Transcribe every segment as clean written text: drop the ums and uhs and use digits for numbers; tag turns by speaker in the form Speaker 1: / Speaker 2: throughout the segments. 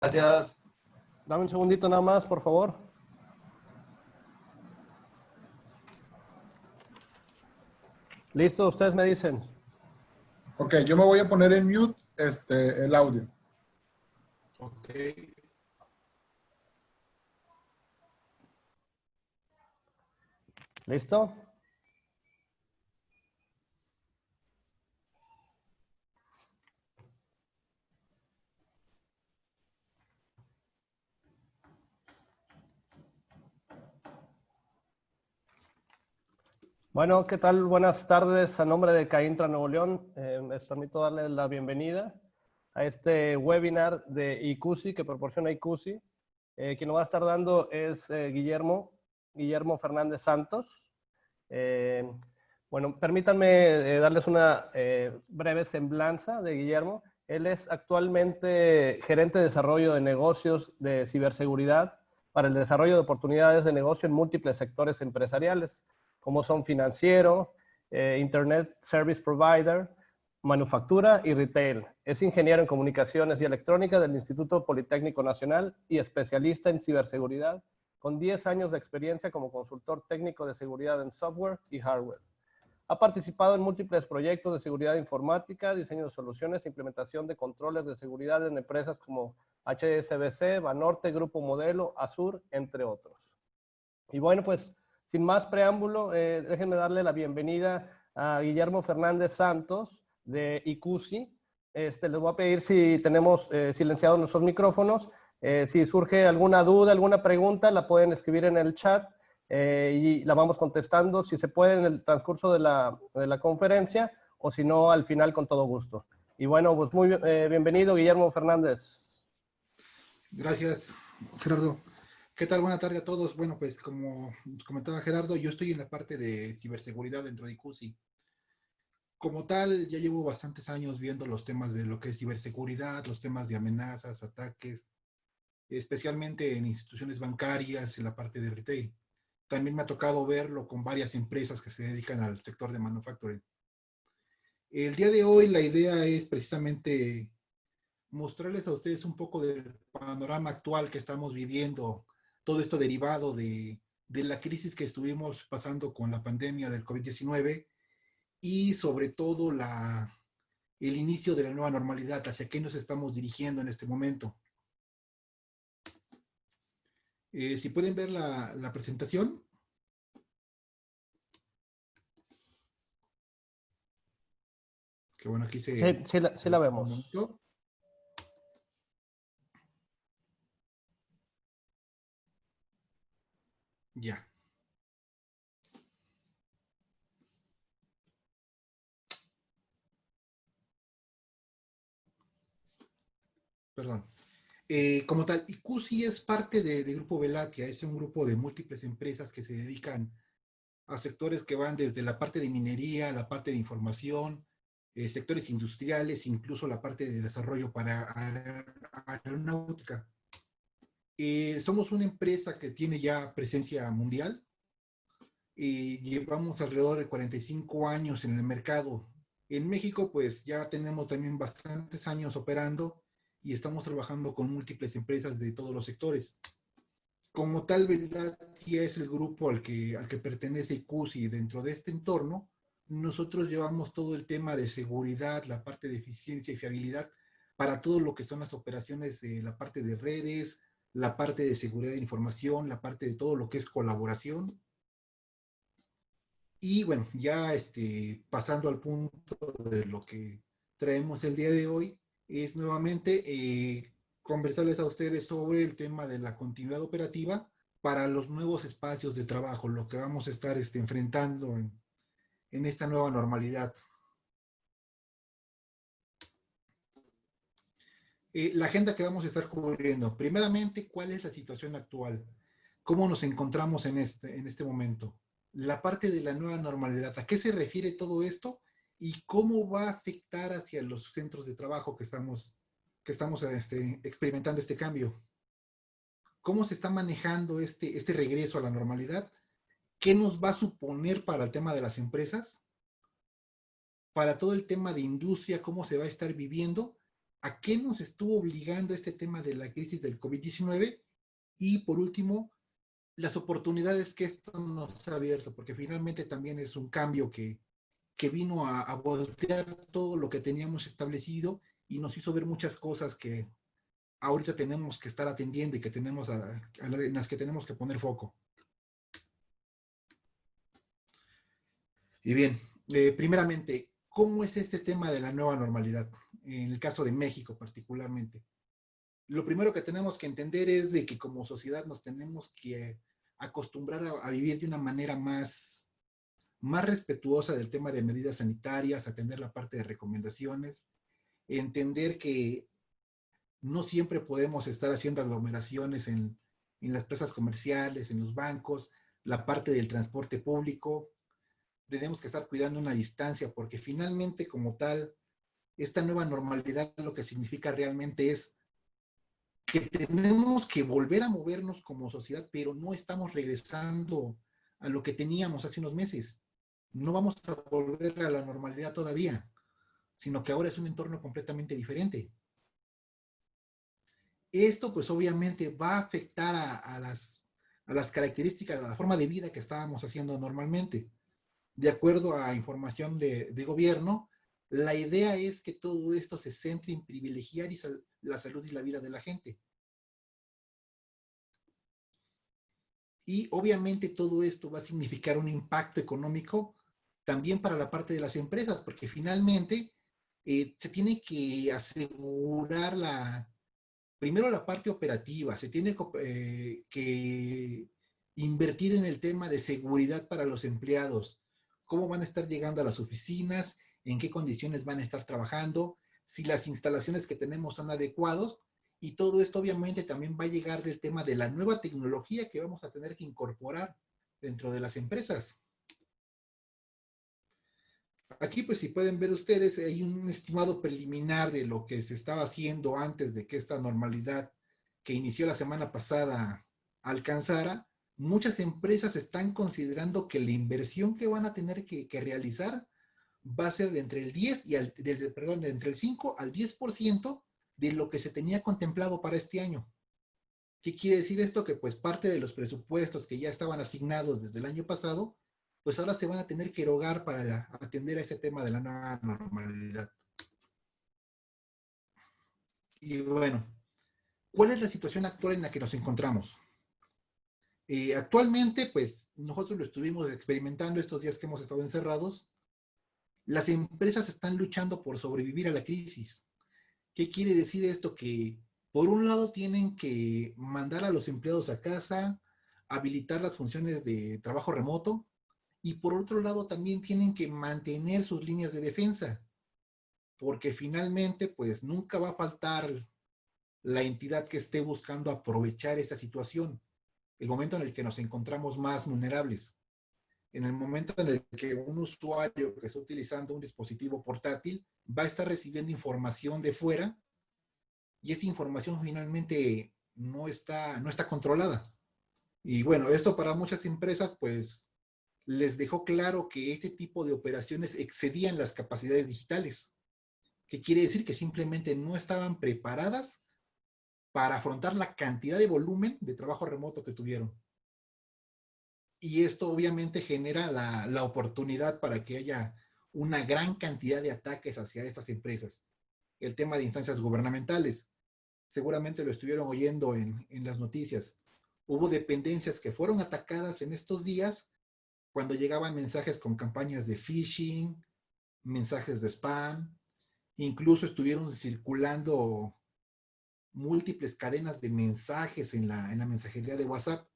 Speaker 1: Gracias.
Speaker 2: Dame un segundito nada más, por favor. Listo, ustedes me dicen.
Speaker 3: Ok, yo me voy a poner en mute el audio.
Speaker 1: Ok.
Speaker 2: ¿Listo? Bueno, ¿qué tal? Buenas tardes. A nombre de CAINTRA Nuevo León, les permito darles la bienvenida a este webinar de ICUSI que proporciona ICUSI. Quien lo va a estar dando es Guillermo Fernández Santos. Bueno, permítanme darles una breve semblanza de Guillermo. Él es actualmente gerente de desarrollo de negocios de ciberseguridad para el desarrollo de oportunidades de negocio en múltiples sectores empresariales, como son financiero, Internet Service Provider, manufactura y retail. Es ingeniero en comunicaciones y electrónica del Instituto Politécnico Nacional y especialista en ciberseguridad, con 10 años de experiencia como consultor técnico de seguridad en software y hardware. Ha participado en múltiples proyectos de seguridad informática, diseño de soluciones e implementación de controles de seguridad en empresas como HSBC, Banorte, Grupo Modelo, Azur, entre otros. Y bueno, pues sin más preámbulo, déjenme darle la bienvenida a Guillermo Fernández Santos de ICUSI. Les voy a pedir si tenemos silenciados nuestros micrófonos. Si surge alguna duda, alguna pregunta, la pueden escribir en el chat y la vamos contestando, si se puede, en el transcurso de la conferencia, o si no, al final, con todo gusto. Y bueno, pues muy bienvenido, Guillermo Fernández.
Speaker 1: Gracias, Gerardo. ¿Qué tal? Buenas tardes a todos. Bueno, pues como comentaba Gerardo, yo estoy en la parte de ciberseguridad dentro de ICUSI. Como tal, ya llevo bastantes años viendo los temas de lo que es ciberseguridad, los temas de amenazas, ataques, especialmente en instituciones bancarias, en la parte de retail. También me ha tocado verlo con varias empresas que se dedican al sector de manufacturing. El día de hoy la idea es precisamente mostrarles a ustedes un poco del panorama actual que estamos viviendo, todo esto derivado de la crisis que estuvimos pasando con la pandemia del COVID-19 y sobre todo el inicio de la nueva normalidad, hacia qué nos estamos dirigiendo en este momento. Si pueden ver la presentación. Que bueno, aquí se...
Speaker 2: Sí la vemos.
Speaker 1: Ya. Perdón. Como tal, ICUSI es parte de Grupo Velatia, es un grupo de múltiples empresas que se dedican a sectores que van desde la parte de minería, la parte de información, sectores industriales, incluso la parte de desarrollo para aeronáutica. Somos una empresa que tiene ya presencia mundial. Llevamos alrededor de 45 años en el mercado. En México, pues ya tenemos también bastantes años operando y estamos trabajando con múltiples empresas de todos los sectores. Como tal, Velatia es el grupo al que pertenece ICUSI. Dentro de este entorno, nosotros llevamos todo el tema de seguridad, la parte de eficiencia y fiabilidad para todo lo que son las operaciones de la parte de redes, la parte de seguridad de información, la parte de todo lo que es colaboración. Y bueno, ya pasando al punto de lo que traemos el día de hoy, es nuevamente conversarles a ustedes sobre el tema de la continuidad operativa para los nuevos espacios de trabajo, lo que vamos a estar enfrentando en esta nueva normalidad. La agenda que vamos a estar cubriendo, primeramente, ¿cuál es la situación actual? ¿Cómo nos encontramos en este momento? La parte de la nueva normalidad, ¿a qué se refiere todo esto? ¿Y cómo va a afectar hacia los centros de trabajo que estamos experimentando este cambio? ¿Cómo se está manejando este regreso a la normalidad? ¿Qué nos va a suponer para el tema de las empresas? Para todo el tema de industria, ¿cómo se va a estar viviendo? ¿A qué nos estuvo obligando este tema de la crisis del COVID-19? Y por último, las oportunidades que esto nos ha abierto, porque finalmente también es un cambio que vino a voltear todo lo que teníamos establecido y nos hizo ver muchas cosas que ahorita tenemos que estar atendiendo y que tenemos en las que tenemos que poner foco. Y bien, primeramente, ¿cómo es este tema de la nueva normalidad? En el caso de México particularmente. Lo primero que tenemos que entender es de que como sociedad nos tenemos que acostumbrar a vivir de una manera más respetuosa del tema de medidas sanitarias, atender la parte de recomendaciones, entender que no siempre podemos estar haciendo aglomeraciones en las plazas comerciales, en los bancos, la parte del transporte público. Tenemos que estar cuidando una distancia porque finalmente como tal, esta nueva normalidad lo que significa realmente es que tenemos que volver a movernos como sociedad, pero no estamos regresando a lo que teníamos hace unos meses. No vamos a volver a la normalidad todavía, sino que ahora es un entorno completamente diferente. Esto pues obviamente va a afectar a las características, a la forma de vida que estábamos haciendo normalmente. De acuerdo a información de gobierno, la idea es que todo esto se centre en privilegiar la salud y la vida de la gente. Y obviamente todo esto va a significar un impacto económico también para la parte de las empresas, porque finalmente se tiene que asegurar primero la parte operativa, se tiene que invertir en el tema de seguridad para los empleados, cómo van a estar llegando a las oficinas, en qué condiciones van a estar trabajando, si las instalaciones que tenemos son adecuados, y todo esto obviamente también va a llegar del tema de la nueva tecnología que vamos a tener que incorporar dentro de las empresas. Aquí, pues, si pueden ver ustedes, hay un estimado preliminar de lo que se estaba haciendo antes de que esta normalidad que inició la semana pasada alcanzara. Muchas empresas están considerando que la inversión que van a tener que realizar va a ser de entre el 10 y de entre el 5 al 10% de lo que se tenía contemplado para este año. ¿Qué quiere decir esto? Que pues parte de los presupuestos que ya estaban asignados desde el año pasado, pues ahora se van a tener que erogar para atender a ese tema de la nueva normalidad. Y bueno, ¿cuál es la situación actual en la que nos encontramos? Actualmente, pues nosotros lo estuvimos experimentando estos días que hemos estado encerrados. Las empresas están luchando por sobrevivir a la crisis. ¿Qué quiere decir esto? Que por un lado tienen que mandar a los empleados a casa, habilitar las funciones de trabajo remoto, y por otro lado también tienen que mantener sus líneas de defensa, porque finalmente pues nunca va a faltar la entidad que esté buscando aprovechar esa situación, el momento en el que nos encontramos más vulnerables, en el momento en el que un usuario que está utilizando un dispositivo portátil va a estar recibiendo información de fuera y esta información finalmente no está controlada. Y bueno, esto para muchas empresas pues les dejó claro que este tipo de operaciones excedían las capacidades digitales, que quiere decir que simplemente no estaban preparadas para afrontar la cantidad de volumen de trabajo remoto que tuvieron. Y esto obviamente genera la oportunidad para que haya una gran cantidad de ataques hacia estas empresas. El tema de instancias gubernamentales, seguramente lo estuvieron oyendo en las noticias. Hubo dependencias que fueron atacadas en estos días cuando llegaban mensajes con campañas de phishing, mensajes de spam, incluso estuvieron circulando múltiples cadenas de mensajes en la mensajería de WhatsApp,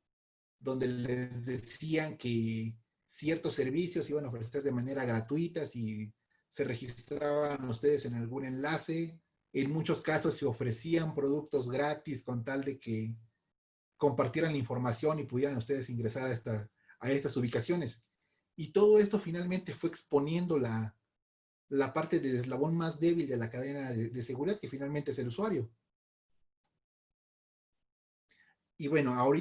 Speaker 1: donde les decían que ciertos servicios iban a ofrecer de manera gratuita si se registraban ustedes en algún enlace. En muchos casos se ofrecían productos gratis con tal de que compartieran la información y pudieran ustedes ingresar a estas ubicaciones. Y todo esto finalmente fue exponiendo la parte del eslabón más débil de la cadena de seguridad, que finalmente es el usuario. Y bueno, ahora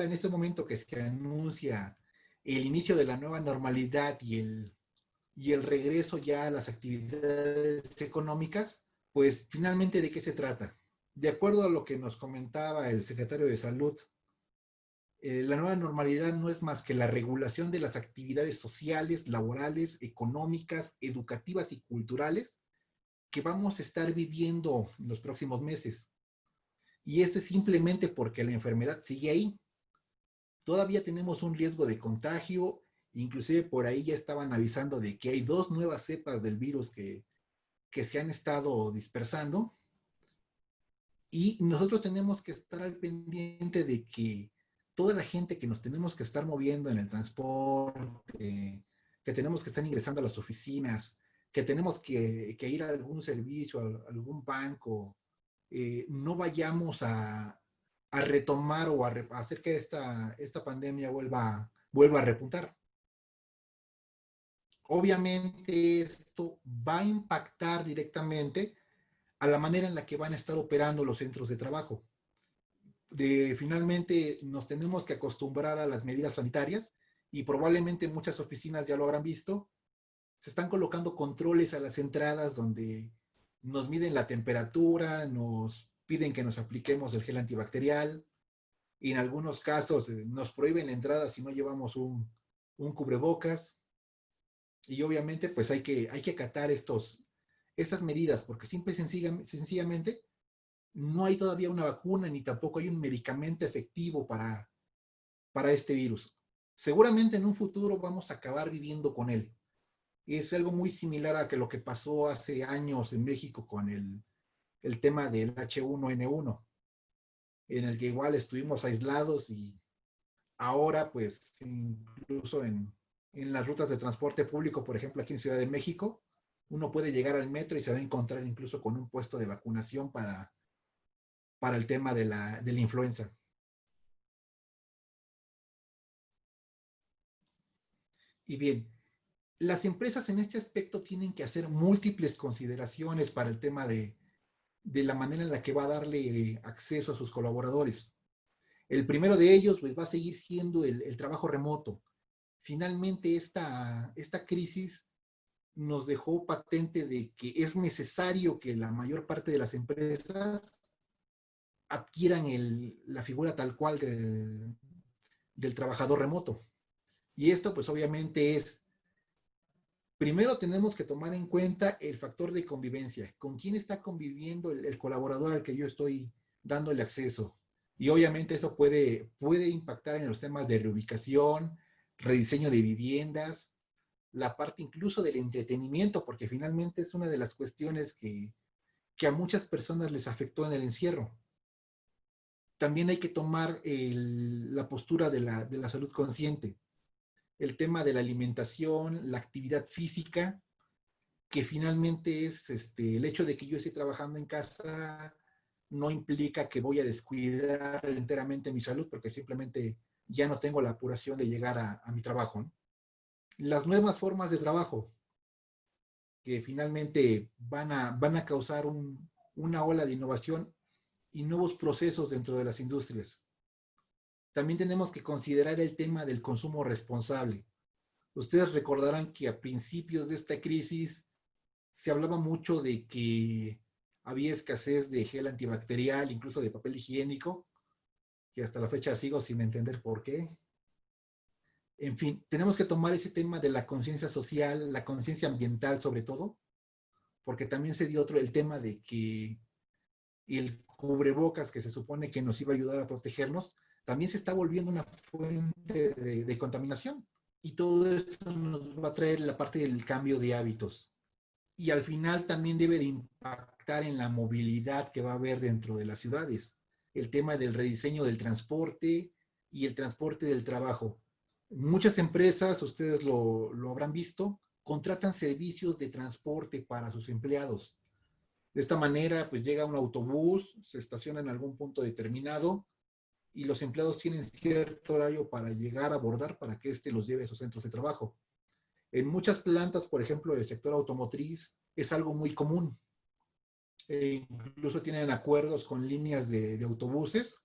Speaker 1: en este momento que se anuncia el inicio de la nueva normalidad y el regreso ya a las actividades económicas, pues finalmente, ¿de qué se trata? De acuerdo a lo que nos comentaba el secretario de Salud, la nueva normalidad no es más que la regulación de las actividades sociales, laborales, económicas, educativas y culturales que vamos a estar viviendo en los próximos meses. Y esto es simplemente porque la enfermedad sigue ahí. Todavía tenemos un riesgo de contagio, inclusive por ahí ya estaban avisando de que hay 2 nuevas cepas del virus que se han estado dispersando, y nosotros tenemos que estar al pendiente de que toda la gente que nos tenemos que estar moviendo en el transporte, que tenemos que estar ingresando a las oficinas, que tenemos que ir a algún servicio, a algún banco, no vayamos a retomar o a hacer que esta pandemia vuelva a repuntar. Obviamente esto va a impactar directamente a la manera en la que van a estar operando los centros de trabajo. Finalmente nos tenemos que acostumbrar a las medidas sanitarias, y probablemente muchas oficinas ya lo habrán visto. Se están colocando controles a las entradas donde nos miden la temperatura, nos piden que nos apliquemos el gel antibacterial, y en algunos casos nos prohíben la entrada si no llevamos un cubrebocas. Y obviamente pues hay que acatar estas medidas, porque simple y sencillamente no hay todavía una vacuna ni tampoco hay un medicamento efectivo para este virus. Seguramente en un futuro vamos a acabar viviendo con él. Es algo muy similar a lo que pasó hace años en México con el tema del H1N1, en el que igual estuvimos aislados, y ahora pues incluso en las rutas de transporte público, por ejemplo aquí en Ciudad de México, uno puede llegar al metro y se va a encontrar incluso con un puesto de vacunación para el tema de la influenza. Y bien, las empresas en este aspecto tienen que hacer múltiples consideraciones para el tema de la manera en la que va a darle acceso a sus colaboradores. El primero de ellos pues va a seguir siendo el trabajo remoto. Finalmente esta crisis nos dejó patente de que es necesario que la mayor parte de las empresas adquieran la figura tal cual del trabajador remoto. Y esto pues obviamente primero tenemos que tomar en cuenta el factor de convivencia. ¿Con quién está conviviendo el colaborador al que yo estoy dándole acceso? Y obviamente eso puede impactar en los temas de reubicación, rediseño de viviendas, la parte incluso del entretenimiento, porque finalmente es una de las cuestiones que a muchas personas les afectó en el encierro. También hay que tomar la postura de la salud consciente, el tema de la alimentación, la actividad física, que finalmente es el hecho de que yo esté trabajando en casa no implica que voy a descuidar enteramente mi salud, porque simplemente ya no tengo la apuración de llegar a mi trabajo, ¿no? Las nuevas formas de trabajo que finalmente van a causar una ola de innovación y nuevos procesos dentro de las industrias. También tenemos que considerar el tema del consumo responsable. Ustedes recordarán que a principios de esta crisis se hablaba mucho de que había escasez de gel antibacterial, incluso de papel higiénico, que hasta la fecha sigo sin entender por qué. En fin, tenemos que tomar ese tema de la conciencia social, la conciencia ambiental sobre todo, porque también se dio el tema de que el cubrebocas, que se supone que nos iba a ayudar a protegernos, también se está volviendo una fuente de contaminación. Y todo esto nos va a traer la parte del cambio de hábitos. Y al final también debe de impactar en la movilidad que va a haber dentro de las ciudades. El tema del rediseño del transporte y el transporte del trabajo. Muchas empresas, ustedes lo habrán visto, contratan servicios de transporte para sus empleados. De esta manera, pues llega un autobús, se estaciona en algún punto determinado y los empleados tienen cierto horario para llegar a abordar para que éste los lleve a sus centros de trabajo. En muchas plantas, por ejemplo, del sector automotriz, es algo muy común. Incluso tienen acuerdos con líneas de autobuses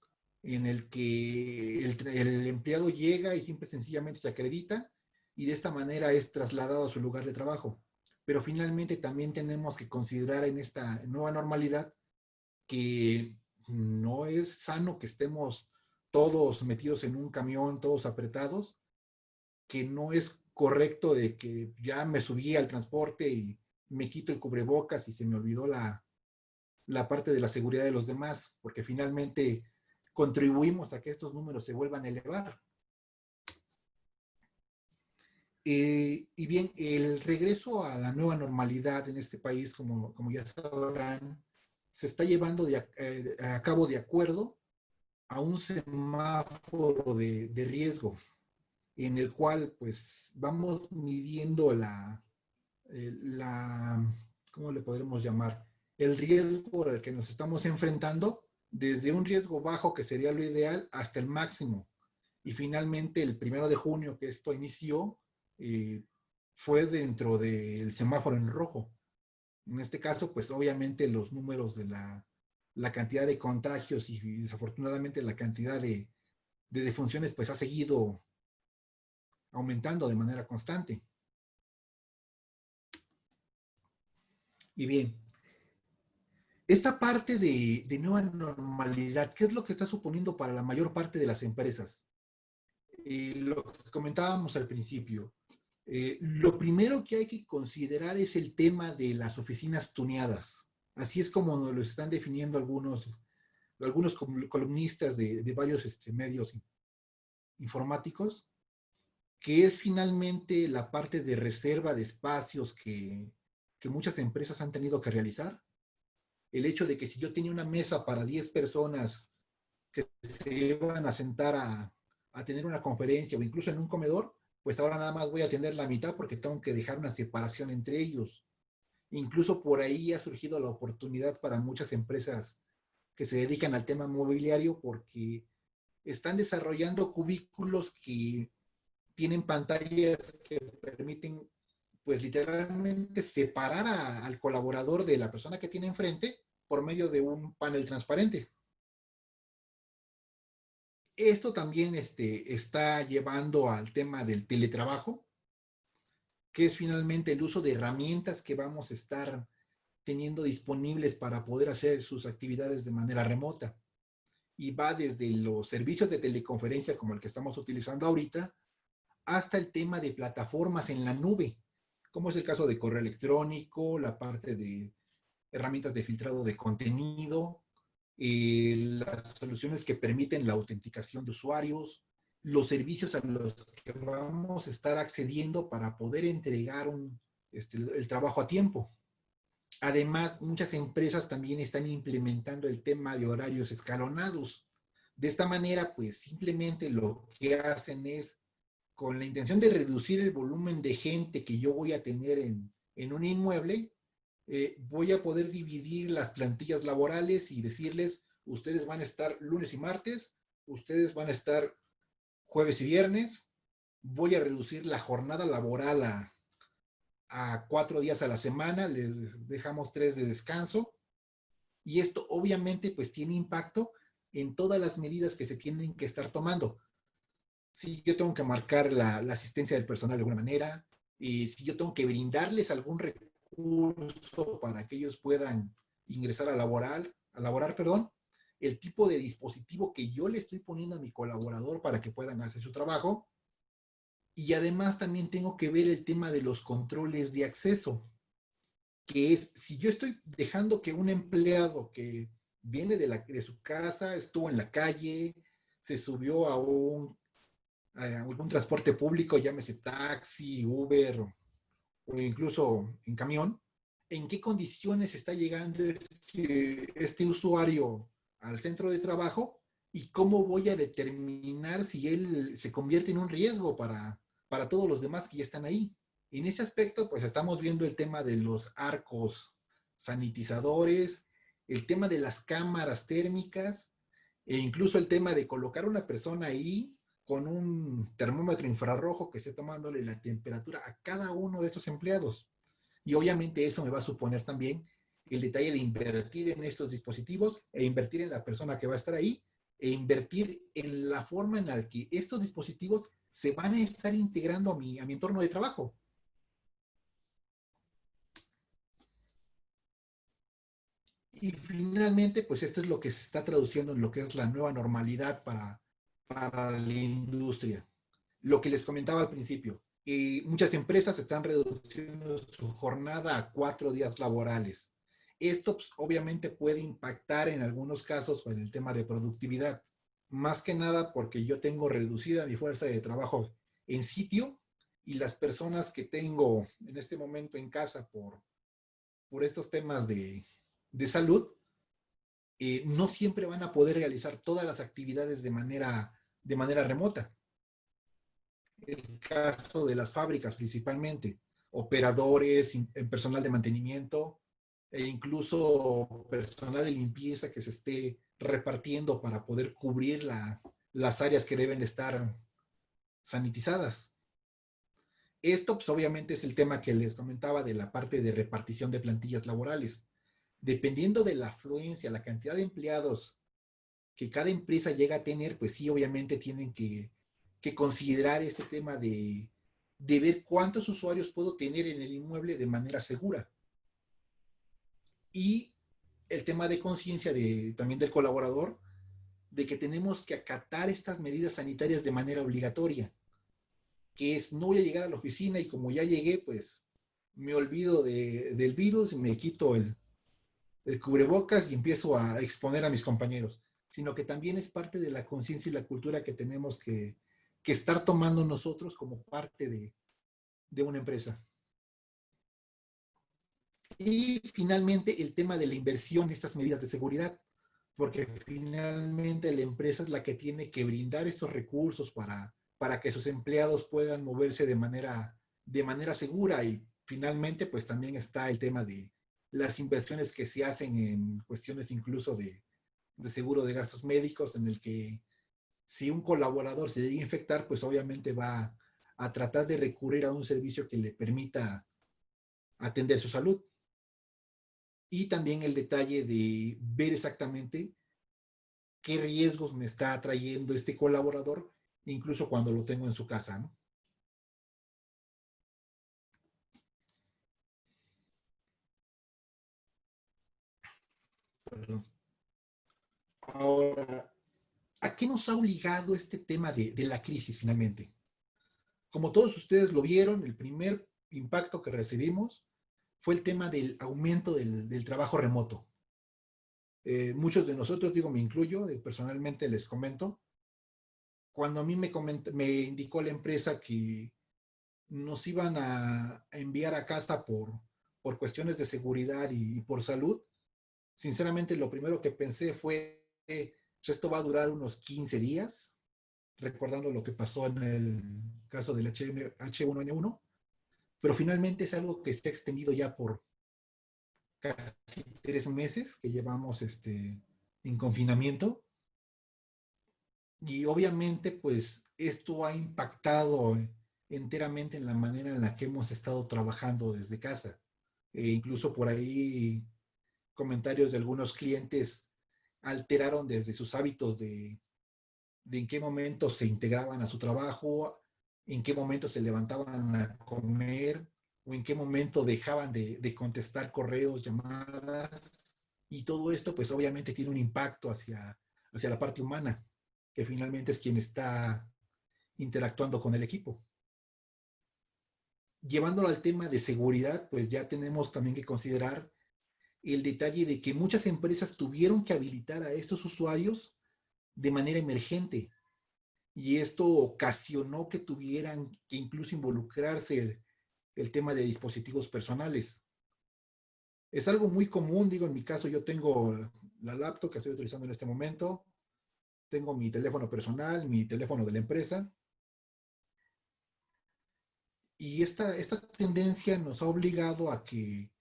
Speaker 1: en el que el empleado llega y simple sencillamente se acredita y de esta manera es trasladado a su lugar de trabajo. pero finalmente también tenemos que considerar en esta nueva normalidad que no es sano que estemos todos metidos en un camión, todos apretados, que no es correcto de que ya me subí al transporte y me quito el cubrebocas y se me olvidó la parte de la seguridad de los demás, porque finalmente contribuimos a que estos números se vuelvan a elevar. Y bien, el regreso a la nueva normalidad en este país, como ya sabrán, se está llevando a cabo de acuerdo a un semáforo de riesgo, en el cual pues vamos midiendo ¿cómo le podremos llamar? El riesgo al que nos estamos enfrentando, desde un riesgo bajo, que sería lo ideal, hasta el máximo. Y finalmente, el 1 de junio que esto inició, fue dentro del semáforo en rojo. En este caso, pues obviamente los números de la cantidad de contagios y desafortunadamente la cantidad de defunciones, pues ha seguido aumentando de manera constante. Y bien, esta parte de nueva normalidad, ¿qué es lo que está suponiendo para la mayor parte de las empresas? Lo que comentábamos al principio. Lo primero que hay que considerar es el tema de las oficinas tuneadas. Así es como nos lo están definiendo algunos columnistas de varios medios informáticos, que es finalmente la parte de reserva de espacios que muchas empresas han tenido que realizar. El hecho de que si yo tenía una mesa para 10 personas que se iban a sentar a tener una conferencia o incluso en un comedor, pues ahora nada más voy a atender la mitad porque tengo que dejar una separación entre ellos. Incluso por ahí ha surgido la oportunidad para muchas empresas que se dedican al tema mobiliario, porque están desarrollando cubículos que tienen pantallas que permiten, pues literalmente separar al colaborador de la persona que tiene enfrente por medio de un panel transparente. Esto también está llevando al tema del teletrabajo, que es finalmente el uso de herramientas que vamos a estar teniendo disponibles para poder hacer sus actividades de manera remota. Y va desde los servicios de teleconferencia como el que estamos utilizando ahorita, hasta el tema de plataformas en la nube, como es el caso de correo electrónico, la parte de herramientas de filtrado de contenido, las soluciones que permiten la autenticación de usuarios, los servicios a los que vamos a estar accediendo para poder entregar el trabajo a tiempo. Además, muchas empresas también están implementando el tema de horarios escalonados. De esta manera, pues simplemente lo que hacen es, con la intención de reducir el volumen de gente que yo voy a tener en un inmueble, voy a poder dividir las plantillas laborales y decirles, ustedes van a estar lunes y martes, ustedes van a estar jueves y viernes, voy a reducir la jornada laboral a 4 días a la semana, les dejamos 3 de descanso, y esto obviamente pues tiene impacto en todas las medidas que se tienen que estar tomando. Si yo tengo que marcar la asistencia del personal de alguna manera, y si yo tengo que brindarles algún recurso para que ellos puedan ingresar a laborar, el tipo de dispositivo que yo le estoy poniendo a mi colaborador para que puedan hacer su trabajo. Y además también tengo que ver el tema de los controles de acceso, que es, si yo estoy dejando que un empleado que viene de su casa, estuvo en la calle, se subió a algún transporte público, llámese taxi, Uber o incluso en camión, ¿en qué condiciones está llegando este usuario al centro de trabajo y cómo voy a determinar si él se convierte en un riesgo para todos los demás que ya están ahí? En ese aspecto, pues estamos viendo el tema de los arcos sanitizadores, el tema de las cámaras térmicas e incluso el tema de colocar una persona ahí con un termómetro infrarrojo que esté tomándole la temperatura a cada uno de estos empleados. Y obviamente eso me va a suponer también el detalle de invertir en estos dispositivos e invertir en la persona que va a estar ahí e invertir en la forma en la que estos dispositivos se van a estar integrando a mi entorno de trabajo. Y finalmente, pues esto es lo que se está traduciendo en lo que es la nueva normalidad para la industria. Lo que les comentaba al principio, muchas empresas están reduciendo su jornada a 4 días laborales. Esto pues, obviamente puede impactar en algunos casos en el tema de productividad, más que nada porque yo tengo reducida mi fuerza de trabajo en sitio y las personas que tengo en este momento en casa por estos temas de salud, no siempre van a poder realizar todas las actividades de manera remota. El caso de las fábricas principalmente, operadores, personal de mantenimiento e incluso personal de limpieza que se esté repartiendo para poder cubrir las áreas que deben estar sanitizadas. Esto pues obviamente es el tema que les comentaba de la parte de repartición de plantillas laborales. Dependiendo de la afluencia, la cantidad de empleados que cada empresa llega a tener, pues sí, obviamente tienen que considerar este tema de ver cuántos usuarios puedo tener en el inmueble de manera segura. Y el tema de conciencia también del colaborador, de que tenemos que acatar estas medidas sanitarias de manera obligatoria, que es no voy a llegar a la oficina y como ya llegué, pues me olvido del virus, me quito el cubrebocas y empiezo a exponer a mis compañeros, sino que también es parte de la conciencia y la cultura que tenemos que estar tomando nosotros como parte de una empresa. Y finalmente el tema de la inversión en estas medidas de seguridad, porque finalmente la empresa es la que tiene que brindar estos recursos para que sus empleados puedan moverse de manera segura. Y finalmente pues también está el tema de las inversiones que se hacen en cuestiones incluso de seguro de gastos médicos, en el que si un colaborador se llega a infectar, pues obviamente va a tratar de recurrir a un servicio que le permita atender su salud. Y también el detalle de ver exactamente qué riesgos me está trayendo este colaborador, incluso cuando lo tengo en su casa, ¿no? Ahora, ¿a qué nos ha obligado este tema de la crisis finalmente? Como todos ustedes lo vieron, el primer impacto que recibimos fue el tema del aumento del trabajo remoto. Muchos de nosotros, digo, me incluyo, personalmente les comento, cuando a mí me indicó la empresa que nos iban a enviar a casa por cuestiones de seguridad y por salud, sinceramente lo primero que pensé fue, esto va a durar unos 15 días, recordando lo que pasó en el caso del H1N1, pero finalmente es algo que se ha extendido ya por casi 3 meses que llevamos en confinamiento. Y obviamente, pues esto ha impactado enteramente en la manera en la que hemos estado trabajando desde casa. Incluso por ahí comentarios de algunos clientes alteraron desde sus hábitos de en qué momento se integraban a su trabajo, en qué momento se levantaban a comer o en qué momento dejaban de contestar correos, llamadas. Y todo esto, pues obviamente tiene un impacto hacia la parte humana, que finalmente es quien está interactuando con el equipo. Llevándolo al tema de seguridad, pues ya tenemos también que considerar el detalle de que muchas empresas tuvieron que habilitar a estos usuarios de manera emergente y esto ocasionó que tuvieran que incluso involucrarse el tema de dispositivos personales. Es algo muy común, digo, en mi caso yo tengo la laptop que estoy utilizando en este momento, tengo mi teléfono personal, mi teléfono de la empresa, y esta tendencia nos ha obligado a que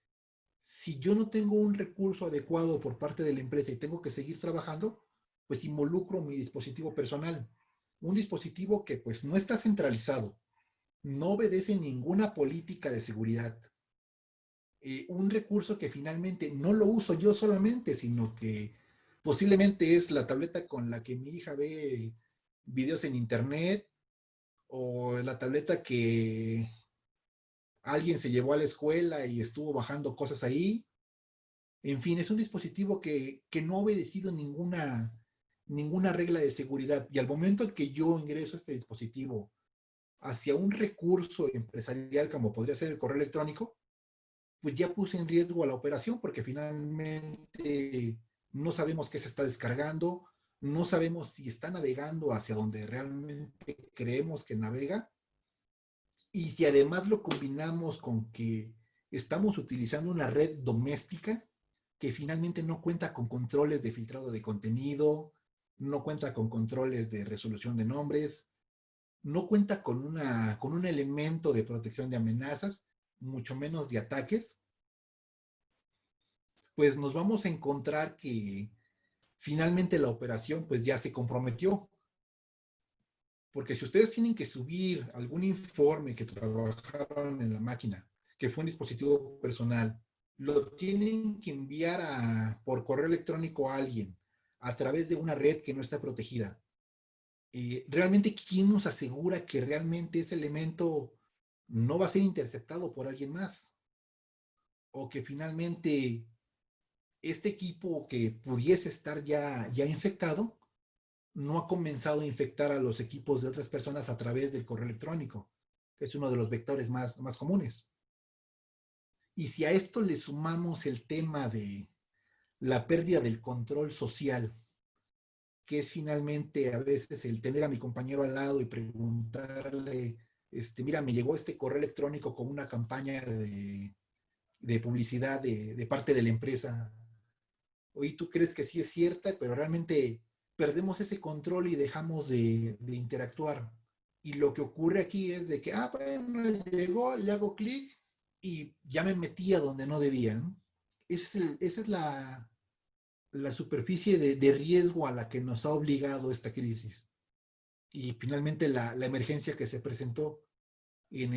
Speaker 1: si yo no tengo un recurso adecuado por parte de la empresa y tengo que seguir trabajando, pues involucro mi dispositivo personal. Un dispositivo que pues no está centralizado, no obedece ninguna política de seguridad. Un recurso que finalmente no lo uso yo solamente, sino que posiblemente es la tableta con la que mi hija ve videos en internet o la tableta que alguien se llevó a la escuela y estuvo bajando cosas ahí. En fin, es un dispositivo que no ha obedecido ninguna regla de seguridad. Y al momento en que yo ingreso este dispositivo hacia un recurso empresarial como podría ser el correo electrónico, pues ya puse en riesgo a la operación porque finalmente no sabemos qué se está descargando, no sabemos si está navegando hacia donde realmente creemos que navega, y si además lo combinamos con que estamos utilizando una red doméstica que finalmente no cuenta con controles de filtrado de contenido, no cuenta con controles de resolución de nombres, no cuenta con un elemento de protección de amenazas, mucho menos de ataques, pues nos vamos a encontrar que finalmente la operación pues ya se comprometió. Porque si ustedes tienen que subir algún informe que trabajaron en la máquina, que fue un dispositivo personal, lo tienen que enviar por correo electrónico a alguien a través de una red que no está protegida. Realmente, ¿quién nos asegura que realmente ese elemento no va a ser interceptado por alguien más? O que finalmente este equipo que pudiese estar ya infectado no ha comenzado a infectar a los equipos de otras personas a través del correo electrónico, que es uno de los vectores más comunes. Y si a esto le sumamos el tema de la pérdida del control social, que es finalmente a veces el tener a mi compañero al lado y preguntarle, mira, me llegó este correo electrónico con una campaña de publicidad de parte de la empresa. Oye, tú crees que sí es cierta, pero realmente perdemos ese control y dejamos de interactuar. Y lo que ocurre aquí es de que, bueno, llegó, le hago clic y ya me metí a donde no debía, ¿no? Esa es la superficie de riesgo a la que nos ha obligado esta crisis. Y finalmente la emergencia que se presentó, en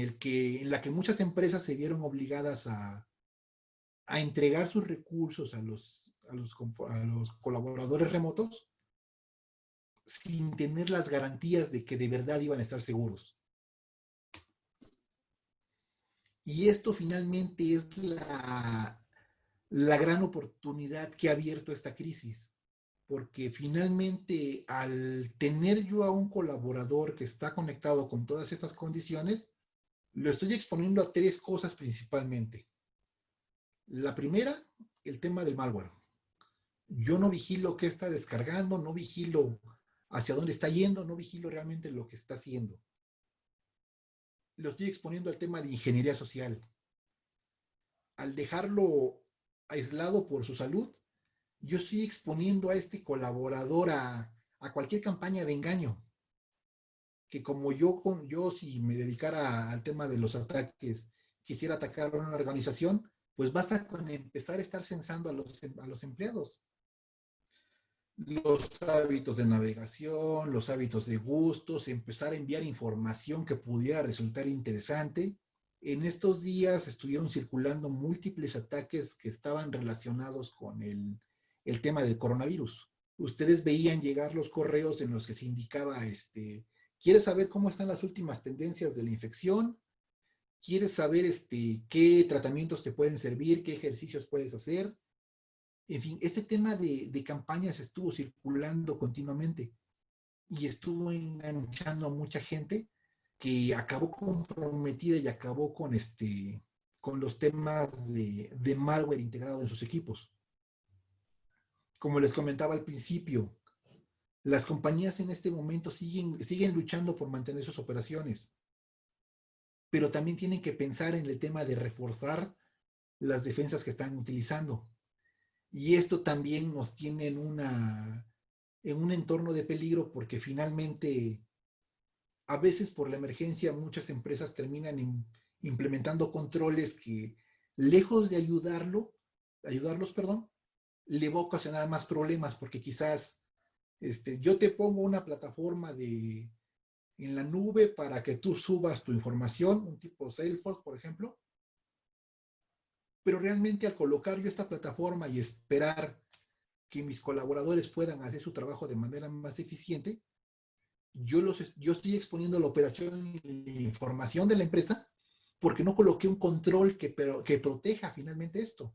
Speaker 1: la que muchas empresas se vieron obligadas a entregar sus recursos a los colaboradores remotos sin tener las garantías de que de verdad iban a estar seguros. Y esto finalmente es la gran oportunidad que ha abierto esta crisis, porque finalmente al tener yo a un colaborador que está conectado con todas estas condiciones, lo estoy exponiendo a tres cosas principalmente. La primera, el tema del malware. Yo no vigilo qué está descargando, no vigilo hacia dónde está yendo, no vigilo realmente lo que está haciendo. Lo estoy exponiendo al tema de ingeniería social. Al dejarlo aislado por su salud, yo estoy exponiendo a este colaborador a cualquier campaña de engaño. Que como yo si me dedicara al tema de los ataques, quisiera atacar a una organización, pues basta con empezar a estar censando a los empleados. Los hábitos de navegación, los hábitos de gustos, empezar a enviar información que pudiera resultar interesante. En estos días estuvieron circulando múltiples ataques que estaban relacionados con el tema del coronavirus. Ustedes veían llegar los correos en los que se indicaba, ¿quieres saber cómo están las últimas tendencias de la infección? ¿Quieres saber qué tratamientos te pueden servir? ¿Qué ejercicios puedes hacer? En fin, este tema de campañas estuvo circulando continuamente y estuvo enganchando a mucha gente que acabó comprometida y acabó con los temas de malware integrado en sus equipos. Como les comentaba al principio, las compañías en este momento siguen luchando por mantener sus operaciones, pero también tienen que pensar en el tema de reforzar las defensas que están utilizando. Y esto también nos tiene en un entorno de peligro porque finalmente, a veces por la emergencia, muchas empresas terminan implementando controles que, lejos de ayudarlos, le va a ocasionar más problemas porque quizás yo te pongo una plataforma en la nube para que tú subas tu información, un tipo Salesforce, por ejemplo, pero realmente al colocar yo esta plataforma y esperar que mis colaboradores puedan hacer su trabajo de manera más eficiente, yo estoy exponiendo la operación y la información de la empresa porque no coloqué un control que proteja finalmente esto.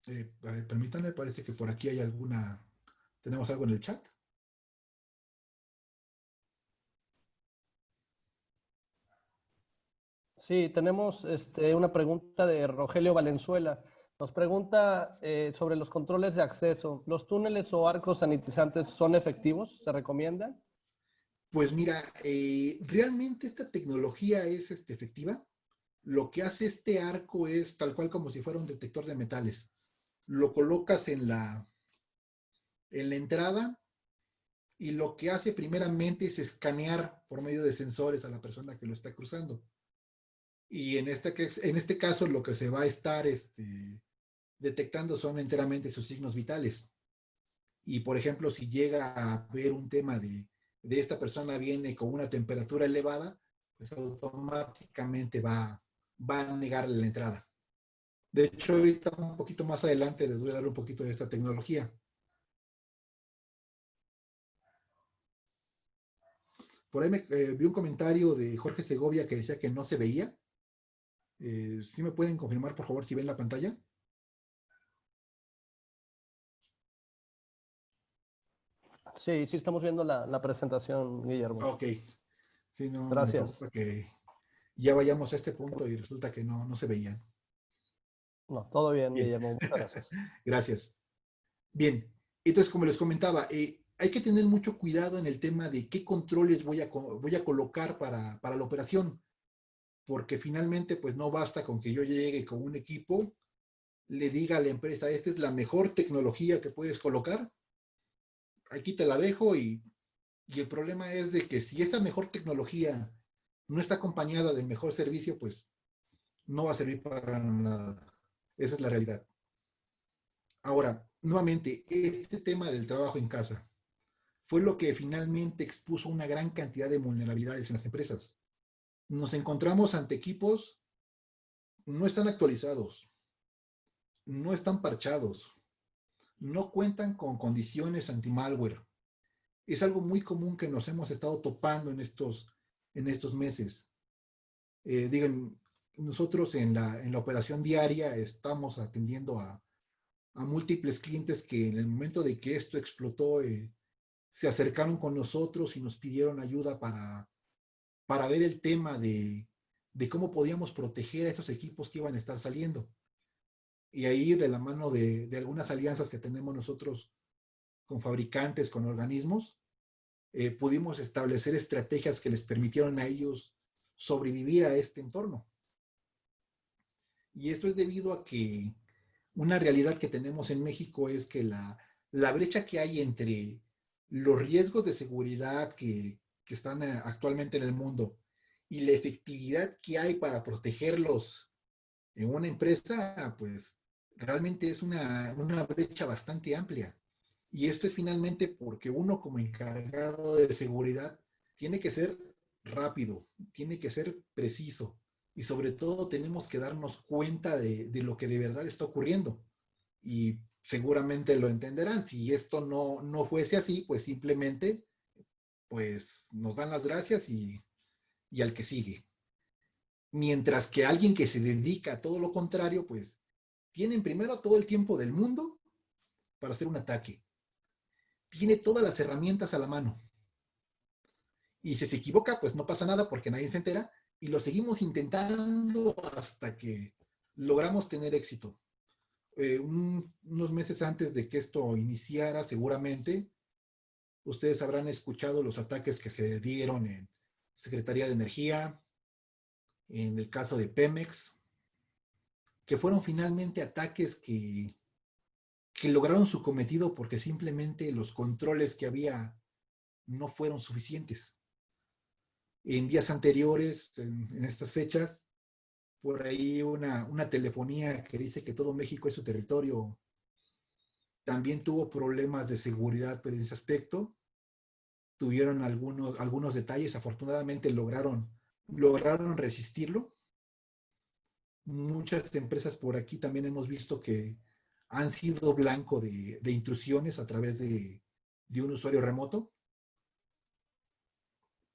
Speaker 1: A ver, permítanme, parece que por aquí hay alguna, tenemos algo en el chat.
Speaker 2: Sí, tenemos una pregunta de Rogelio Valenzuela. Nos pregunta sobre los controles de acceso. ¿Los túneles o arcos sanitizantes son efectivos? ¿Se recomiendan?
Speaker 1: Pues mira, realmente esta tecnología es efectiva. Lo que hace este arco es tal cual como si fuera un detector de metales. Lo colocas en la entrada y lo que hace primeramente es escanear por medio de sensores a la persona que lo está cruzando. Y en este caso lo que se va a estar detectando son enteramente sus signos vitales. Y por ejemplo, si llega a haber un tema de esta persona viene con una temperatura elevada, pues automáticamente va a negarle la entrada. De hecho, ahorita un poquito más adelante les voy a dar un poquito de esta tecnología. Por ahí vi un comentario de Jorge Segovia que decía que no se veía. ¿Sí me pueden confirmar, por favor, si ven la pantalla?
Speaker 2: Sí, sí estamos viendo la presentación, Guillermo.
Speaker 1: Ok. Sí, no, me
Speaker 2: Gracias.
Speaker 1: preocupa que ya vayamos a este punto y resulta que no se veían.
Speaker 2: No, todo bien,
Speaker 1: Bien,
Speaker 2: Guillermo. Muchas gracias.
Speaker 1: gracias. Bien, entonces como les comentaba, hay que tener mucho cuidado en el tema de qué controles voy a colocar para la operación, porque finalmente pues no basta con que yo llegue con un equipo, le diga a la empresa, esta es la mejor tecnología que puedes colocar, aquí te la dejo y el problema es de que si esta mejor tecnología no está acompañada del mejor servicio, pues no va a servir para nada. Esa es la realidad. Ahora, nuevamente, este tema del trabajo en casa fue lo que finalmente expuso una gran cantidad de vulnerabilidades en las empresas. Nos encontramos ante equipos no están actualizados, no están parchados, no cuentan con condiciones anti-malware. Es algo muy común que nos hemos estado topando en estos meses. Digan, nosotros en la operación diaria estamos atendiendo a múltiples clientes que en el momento de que esto explotó, se acercaron con nosotros y nos pidieron ayuda para ver el tema de cómo podíamos proteger a estos equipos que iban a estar saliendo. Y ahí de la mano de algunas alianzas que tenemos nosotros con fabricantes, con organismos, pudimos establecer estrategias que les permitieron a ellos sobrevivir a este entorno. Y esto es debido a que una realidad que tenemos en México es que la brecha que hay entre los riesgos de seguridad que están actualmente en el mundo y la efectividad que hay para protegerlos en una empresa, pues realmente es una brecha bastante amplia. Y esto es finalmente porque uno como encargado de seguridad tiene que ser rápido, tiene que ser preciso y sobre todo tenemos que darnos cuenta de lo que de verdad está ocurriendo. Y seguramente lo entenderán. Si esto no fuese así, pues simplemente pues nos dan las gracias y al que sigue. Mientras que alguien que se dedica a todo lo contrario, pues tienen primero todo el tiempo del mundo para hacer un ataque. Tiene todas las herramientas a la mano. Y si se equivoca, pues no pasa nada porque nadie se entera y lo seguimos intentando hasta que logramos tener éxito. Unos meses antes de que esto iniciara, seguramente, ustedes habrán escuchado los ataques que se dieron en Secretaría de Energía, en el caso de Pemex, que fueron finalmente ataques que lograron su cometido porque simplemente los controles que había no fueron suficientes. En días anteriores, en estas fechas, por ahí una telefonía que dice que todo México es su territorio, también tuvo problemas de seguridad en ese aspecto. Tuvieron algunos detalles, afortunadamente lograron resistirlo. Muchas empresas por aquí también hemos visto que han sido blanco de intrusiones a través de un usuario remoto.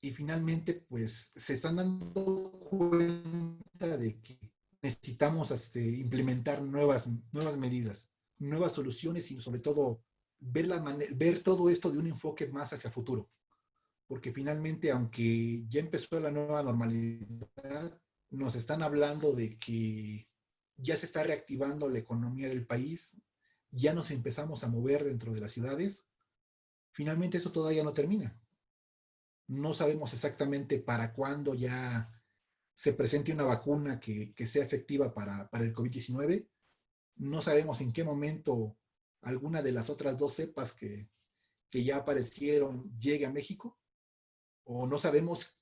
Speaker 1: Y finalmente, pues se están dando cuenta de que necesitamos implementar nuevas medidas. nuevas soluciones y sobre todo ver todo esto de un enfoque más hacia futuro. Porque finalmente, aunque ya empezó la nueva normalidad, nos están hablando de que ya se está reactivando la economía del país, ya nos empezamos a mover dentro de las ciudades. Finalmente eso todavía no termina. No sabemos exactamente para cuándo ya se presente una vacuna que sea efectiva para el COVID-19. No sabemos en qué momento alguna de las otras dos cepas que ya aparecieron llegue a México, o no sabemos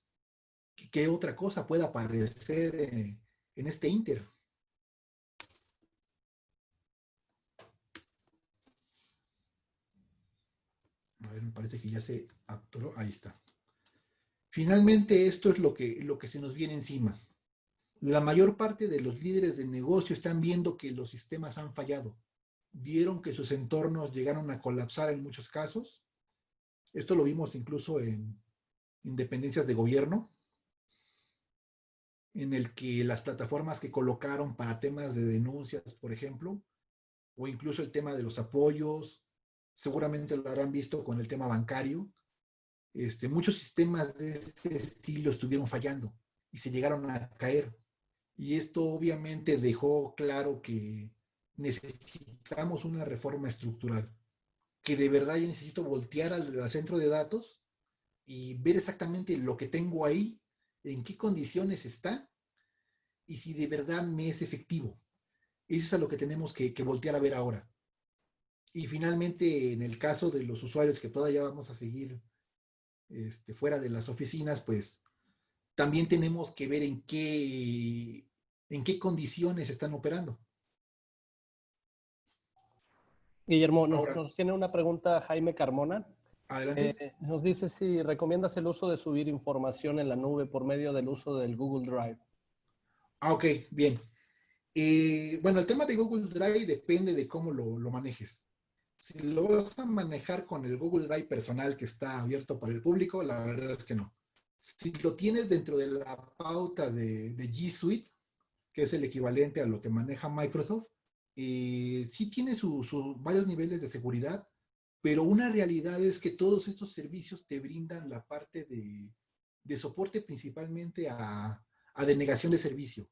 Speaker 1: qué otra cosa pueda aparecer en este inter. A ver, me parece que ya se atoró. Ahí está. Finalmente, esto es lo que se nos viene encima. La mayor parte de los líderes de negocio están viendo que los sistemas han fallado. Vieron que sus entornos llegaron a colapsar en muchos casos. Esto lo vimos incluso en dependencias de gobierno, en el que las plataformas que colocaron para temas de denuncias, por ejemplo, o incluso el tema de los apoyos, seguramente lo habrán visto con el tema bancario, muchos sistemas de este estilo estuvieron fallando y se llegaron a caer. Y esto obviamente dejó claro que necesitamos una reforma estructural, que de verdad yo necesito voltear al centro de datos y ver exactamente lo que tengo ahí, en qué condiciones está y si de verdad me es efectivo. Eso es a lo que tenemos que voltear a ver ahora. Y finalmente, en el caso de los usuarios que todavía vamos a seguir fuera de las oficinas, pues también tenemos que ver en qué condiciones están operando.
Speaker 2: Guillermo,
Speaker 1: Ahora,
Speaker 2: nos tiene una pregunta Jaime Carmona.
Speaker 1: adelante.
Speaker 2: Nos dice si recomiendas el uso de subir información en la nube por medio del uso del Google Drive.
Speaker 1: Ok, bien. Bueno, el tema de Google Drive depende de cómo lo manejes. Si lo vas a manejar con el Google Drive personal que está abierto para el público, la verdad es que no. Si lo tienes dentro de la pauta de G Suite, que es el equivalente a lo que maneja Microsoft, sí tiene varios niveles de seguridad, pero una realidad es que todos estos servicios te brindan la parte de soporte principalmente a denegación de servicio.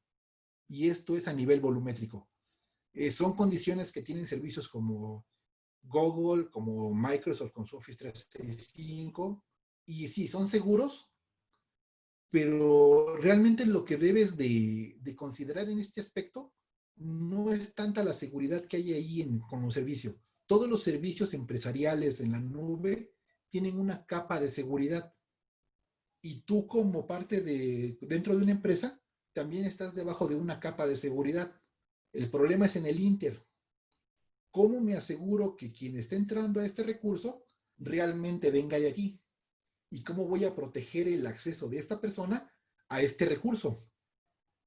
Speaker 1: Y esto es a nivel volumétrico. Son condiciones que tienen servicios como Google, como Microsoft con su Office 365, y sí, son seguros, pero realmente lo que debes de considerar en este aspecto no es tanta la seguridad que hay ahí con un servicio. Todos los servicios empresariales en la nube tienen una capa de seguridad, y tú como parte dentro de una empresa también estás debajo de una capa de seguridad. El problema es en el inter. ¿Cómo me aseguro que quien esté entrando a este recurso realmente venga de aquí? ¿Y cómo voy a proteger el acceso de esta persona a este recurso?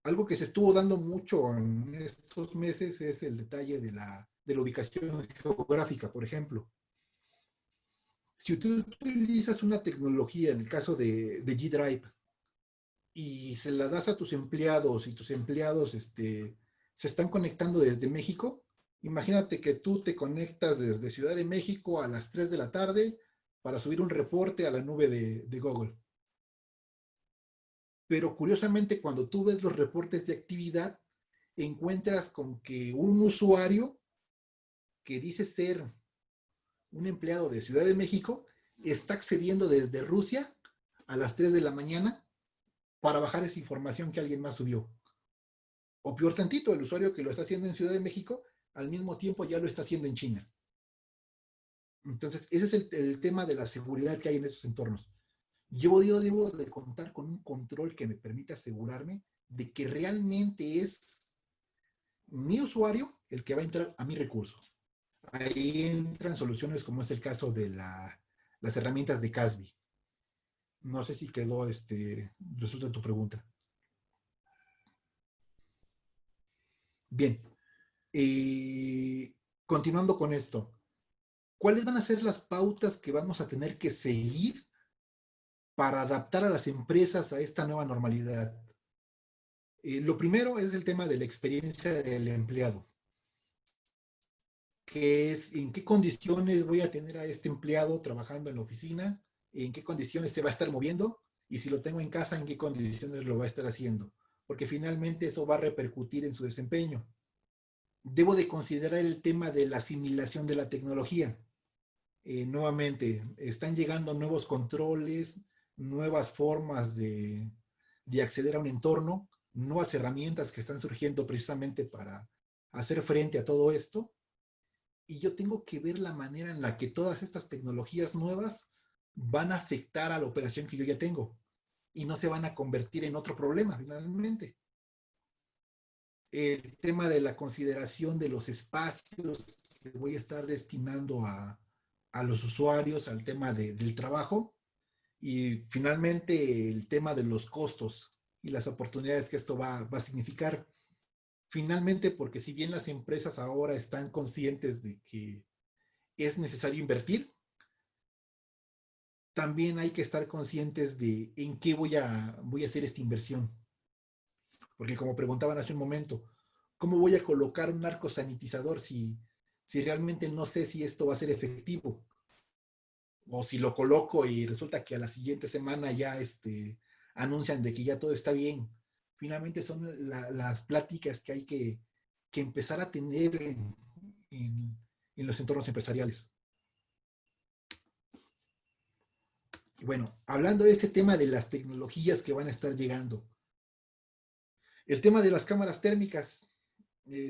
Speaker 1: Algo que se estuvo dando mucho en estos meses es el detalle de la ubicación geográfica, por ejemplo. Si tú utilizas una tecnología, en el caso de G Drive, y se la das a tus empleados y tus empleados se están conectando desde México, imagínate que tú te conectas desde Ciudad de México a las 3 de la tarde para subir un reporte a la nube de Google. Pero curiosamente, cuando tú ves los reportes de actividad, encuentras con que un usuario que dice ser un empleado de Ciudad de México está accediendo desde Rusia a las 3 de la mañana para bajar esa información que alguien más subió. O peor tantito, el usuario que lo está haciendo en Ciudad de México, al mismo tiempo ya lo está haciendo en China. Entonces, ese es el tema de la seguridad que hay en esos entornos. Yo debo de contar con un control que me permita asegurarme de que realmente es mi usuario el que va a entrar a mi recurso. Ahí entran soluciones como es el caso de las herramientas de Casby. No sé si quedó resuelta tu pregunta. Bien. Continuando con esto, ¿cuáles van a ser las pautas que vamos a tener que seguir para adaptar a las empresas a esta nueva normalidad? Lo primero es el tema de la experiencia del empleado. que es en qué condiciones voy a tener a este empleado trabajando en la oficina, en qué condiciones se va a estar moviendo, y si lo tengo en casa, en qué condiciones lo va a estar haciendo, porque finalmente eso va a repercutir en su desempeño. Debo de considerar el tema de la asimilación de la tecnología. Nuevamente, están llegando nuevos controles, nuevas formas de acceder a un entorno, nuevas herramientas que están surgiendo precisamente para hacer frente a todo esto. Y yo tengo que ver la manera en la que todas estas tecnologías nuevas van a afectar a la operación que yo ya tengo y no se van a convertir en otro problema finalmente. El tema de la consideración de los espacios que voy a estar destinando a los usuarios, al tema del trabajo, y finalmente el tema de los costos y las oportunidades que esto va a significar. Finalmente, porque si bien las empresas ahora están conscientes de que es necesario invertir, también hay que estar conscientes de en qué voy a hacer esta inversión. Porque como preguntaban hace un momento, ¿cómo voy a colocar un arco sanitizador si realmente no sé si esto va a ser efectivo? O si lo coloco y resulta que a la siguiente semana ya anuncian de que ya todo está bien. Finalmente son las pláticas que hay que empezar a tener en los entornos empresariales. Y bueno, hablando de ese tema de las tecnologías que van a estar llegando, el tema de las cámaras térmicas,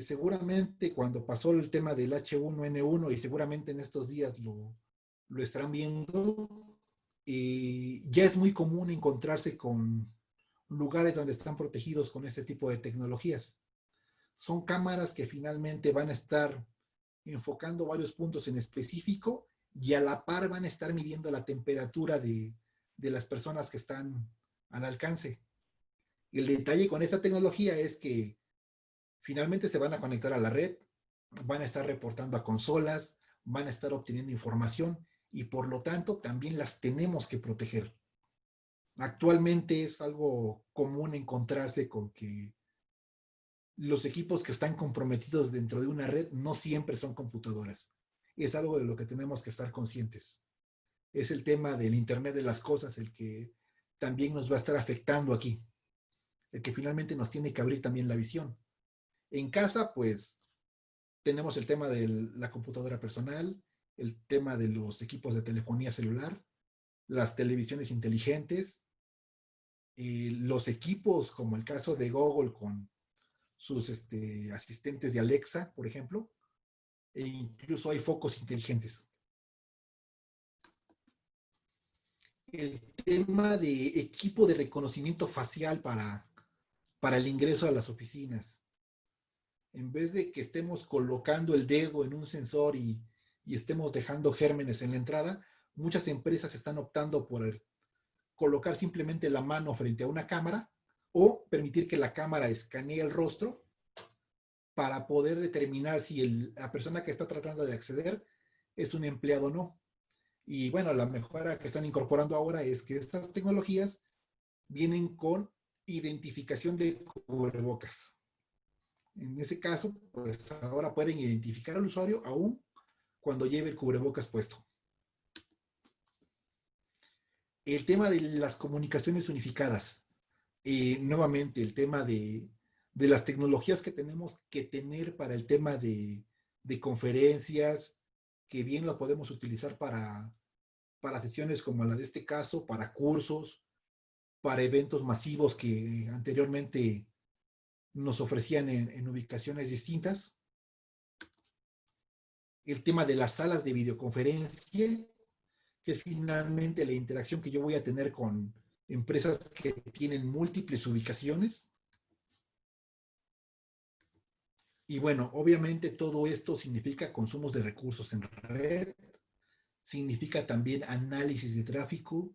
Speaker 1: seguramente cuando pasó el tema del H1N1 y seguramente en estos días lo estarán viendo, ya es muy común encontrarse con lugares donde están protegidos con este tipo de tecnologías. Son cámaras que finalmente van a estar enfocando varios puntos en específico y a la par van a estar midiendo la temperatura de las personas que están al alcance. El detalle con esta tecnología es que finalmente se van a conectar a la red, van a estar reportando a consolas, van a estar obteniendo información y por lo tanto también las tenemos que proteger. Actualmente es algo común encontrarse con que los equipos que están comprometidos dentro de una red no siempre son computadoras. Es algo de lo que tenemos que estar conscientes. Es el tema del Internet de las cosas el que también nos va a estar afectando aquí, el que finalmente nos tiene que abrir también la visión. En casa, pues, tenemos el tema de la computadora personal, el tema de los equipos de telefonía celular, las televisiones inteligentes, los equipos como el caso de Google con sus asistentes de Alexa, por ejemplo, e incluso hay focos inteligentes. El tema de equipo de reconocimiento facial para el ingreso a las oficinas. En vez de que estemos colocando el dedo en un sensor y estemos dejando gérmenes en la entrada, muchas empresas están optando por colocar simplemente la mano frente a una cámara o permitir que la cámara escanee el rostro para poder determinar si la persona que está tratando de acceder es un empleado o no. Y bueno, la mejora que están incorporando ahora es que estas tecnologías vienen con identificación de cubrebocas. En ese caso, pues ahora pueden identificar al usuario aún cuando lleve el cubrebocas puesto. El tema de las comunicaciones unificadas. Nuevamente, el tema de las tecnologías que tenemos que tener para el tema de conferencias, que bien las podemos utilizar para sesiones como la de este caso, para cursos, para eventos masivos que anteriormente nos ofrecían en ubicaciones distintas. El tema de las salas de videoconferencia, que es finalmente la interacción que yo voy a tener con empresas que tienen múltiples ubicaciones. Y bueno, obviamente todo esto significa consumos de recursos en red, significa también análisis de tráfico,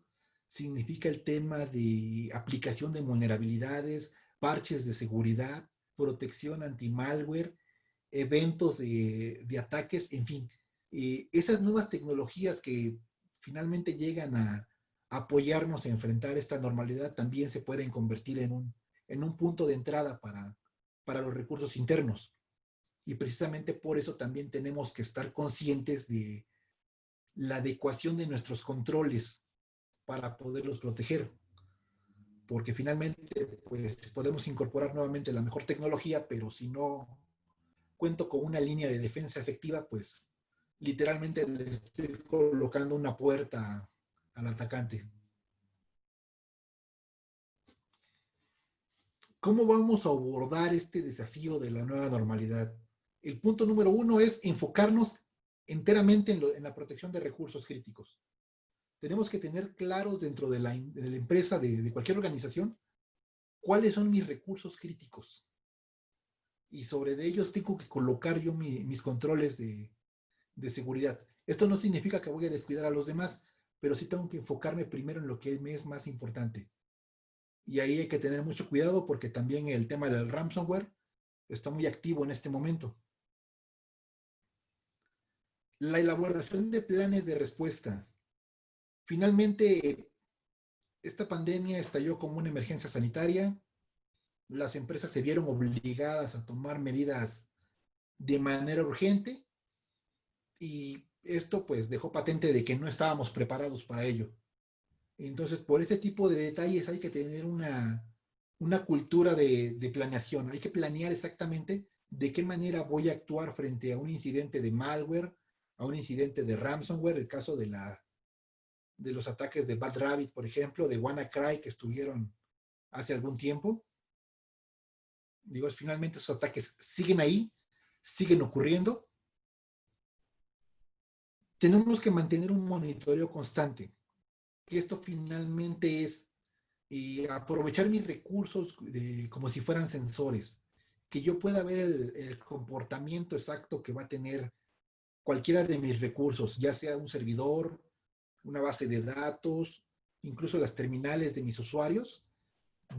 Speaker 1: significa el tema de aplicación de vulnerabilidades, parches de seguridad, protección anti-malware, eventos de ataques, en fin. Esas nuevas tecnologías que finalmente llegan a apoyarnos a enfrentar esta normalidad también se pueden convertir en un punto de entrada para los recursos internos. Y precisamente por eso también tenemos que estar conscientes de la adecuación de nuestros controles para poderlos proteger. Porque finalmente, pues, podemos incorporar nuevamente la mejor tecnología, pero si no cuento con una línea de defensa efectiva, pues literalmente le estoy colocando una puerta al atacante. ¿Cómo vamos a abordar este desafío de la nueva normalidad? El punto número uno es enfocarnos enteramente en la protección de recursos críticos. Tenemos que tener claros dentro de la empresa, de cualquier organización, cuáles son mis recursos críticos. Y sobre ellos tengo que colocar yo mis controles de seguridad. Esto no significa que voy a descuidar a los demás, pero sí tengo que enfocarme primero en lo que me es más importante. Y ahí hay que tener mucho cuidado porque también el tema del ransomware está muy activo en este momento. La elaboración de planes de respuesta. Finalmente, esta pandemia estalló como una emergencia sanitaria. Las empresas se vieron obligadas a tomar medidas de manera urgente y esto pues dejó patente de que no estábamos preparados para ello. Entonces, por este tipo de detalles hay que tener una cultura de planeación. Hay que planear exactamente de qué manera voy a actuar frente a un incidente de malware, a un incidente de ransomware, el caso de los ataques de Bad Rabbit, por ejemplo, de WannaCry que estuvieron hace algún tiempo. Digo, finalmente esos ataques siguen ahí, siguen ocurriendo. Tenemos que mantener un monitoreo constante, que esto finalmente es aprovechar mis recursos como si fueran sensores, que yo pueda ver el comportamiento exacto que va a tener cualquiera de mis recursos, ya sea un servidor, una base de datos, incluso las terminales de mis usuarios.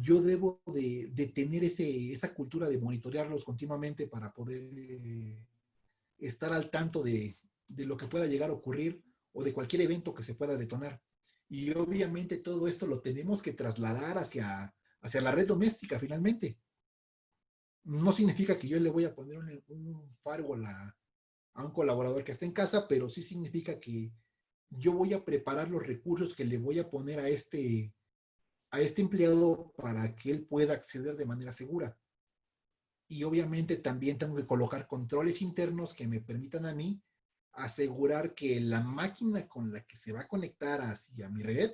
Speaker 1: Yo debo de tener esa cultura de monitorearlos continuamente para poder estar al tanto de lo que pueda llegar a ocurrir o de cualquier evento que se pueda detonar. Y obviamente todo esto lo tenemos que trasladar hacia la red doméstica finalmente. No significa que yo le voy a poner un firewall a un colaborador que esté en casa, pero sí significa que yo voy a preparar los recursos que le voy a poner a este empleado para que él pueda acceder de manera segura. Y obviamente también tengo que colocar controles internos que me permitan a mí asegurar que la máquina con la que se va a conectar hacia mi red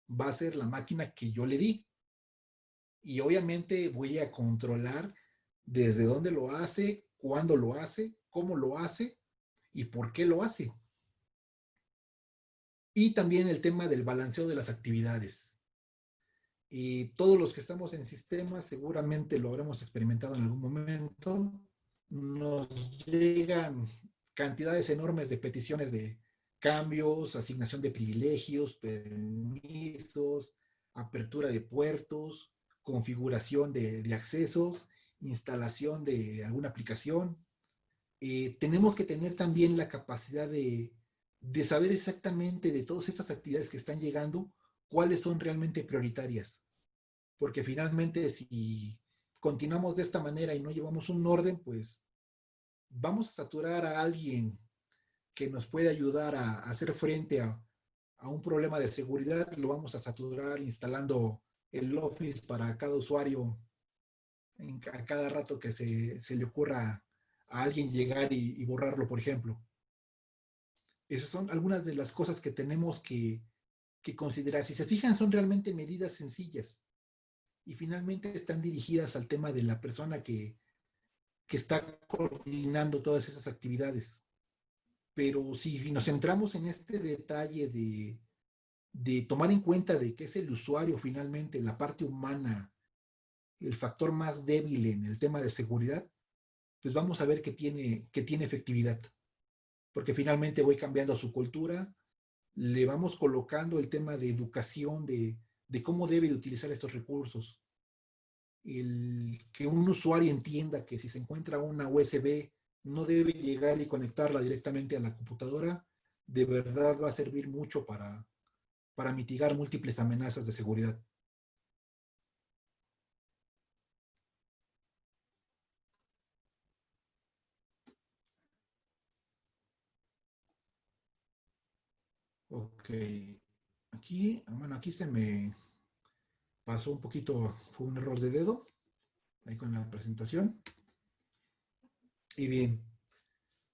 Speaker 1: va a ser la máquina que yo le di. Y obviamente voy a controlar desde dónde lo hace, cuándo lo hace, cómo lo hace y por qué lo hace. Y también el tema del balanceo de las actividades. Y todos los que estamos en sistemas seguramente lo habremos experimentado en algún momento. Nos llegan cantidades enormes de peticiones de cambios, asignación de privilegios, permisos, apertura de puertos, configuración de accesos, instalación de alguna aplicación. Tenemos que tener también la capacidad de saber exactamente de todas estas actividades que están llegando, cuáles son realmente prioritarias. Porque finalmente si continuamos de esta manera y no llevamos un orden, pues vamos a saturar a alguien que nos puede ayudar a hacer frente a un problema de seguridad, lo vamos a saturar instalando el Office para cada usuario a cada rato que se le ocurra a alguien llegar y borrarlo, por ejemplo. Esas son algunas de las cosas que tenemos que considerar. Si se fijan, son realmente medidas sencillas y finalmente están dirigidas al tema de la persona que está coordinando todas esas actividades. Pero si nos centramos en este detalle de tomar en cuenta de que es el usuario finalmente, la parte humana, el factor más débil en el tema de seguridad, pues vamos a ver que tiene efectividad. Porque finalmente voy cambiando su cultura, le vamos colocando el tema de educación, de cómo debe de utilizar estos recursos. Que un usuario entienda que si se encuentra una USB no debe llegar y conectarla directamente a la computadora, de verdad va a servir mucho para mitigar múltiples amenazas de seguridad. Ok. Aquí, bueno, aquí se me pasó un poquito, fue un error de dedo, ahí con la presentación. Y bien,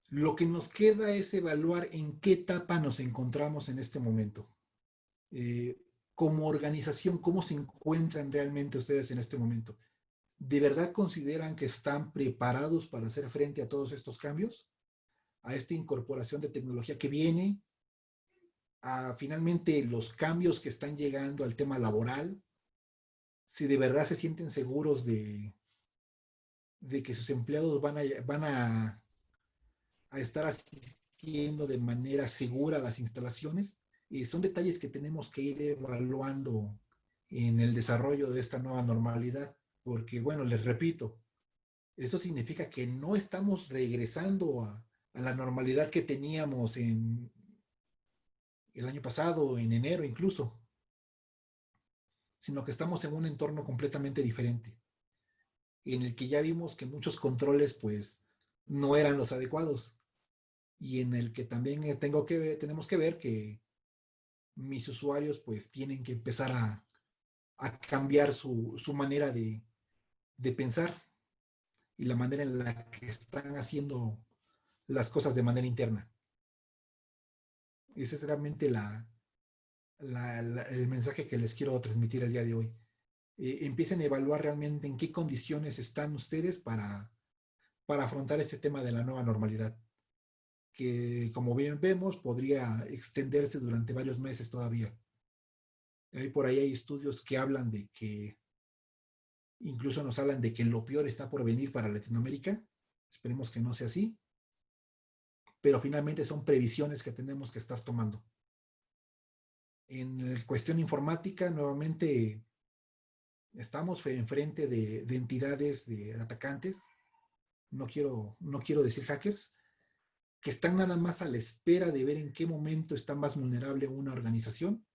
Speaker 1: lo que nos queda es evaluar en qué etapa nos encontramos en este momento. Como organización, ¿cómo se encuentran realmente ustedes en este momento? ¿De verdad consideran que están preparados para hacer frente a todos estos cambios? A esta incorporación de tecnología que viene, a finalmente los cambios que están llegando al tema laboral, si de verdad se sienten seguros de que sus empleados van a estar asistiendo de manera segura a las instalaciones. Son detalles que tenemos que ir evaluando en el desarrollo de esta nueva normalidad, porque bueno, les repito, eso significa que no estamos regresando a la normalidad que teníamos en el año pasado, en enero incluso, sino que estamos en un entorno completamente diferente, en el que ya vimos que muchos controles pues no eran los adecuados y en el que también tenemos que ver que mis usuarios pues tienen que empezar a cambiar su manera de pensar y la manera en la que están haciendo las cosas de manera interna. Ese es realmente el mensaje que les quiero transmitir el día de hoy. Empiecen a evaluar realmente en qué condiciones están ustedes para afrontar este tema de la nueva normalidad, que como bien vemos podría extenderse durante varios meses todavía. Por ahí hay estudios que hablan de que, incluso nos hablan de que lo peor está por venir para Latinoamérica. Esperemos que no sea así, pero finalmente son previsiones que tenemos que estar tomando. En cuestión informática, nuevamente estamos enfrente de entidades, de atacantes, no quiero decir hackers, que están nada más a la espera de ver en qué momento está más vulnerable una organización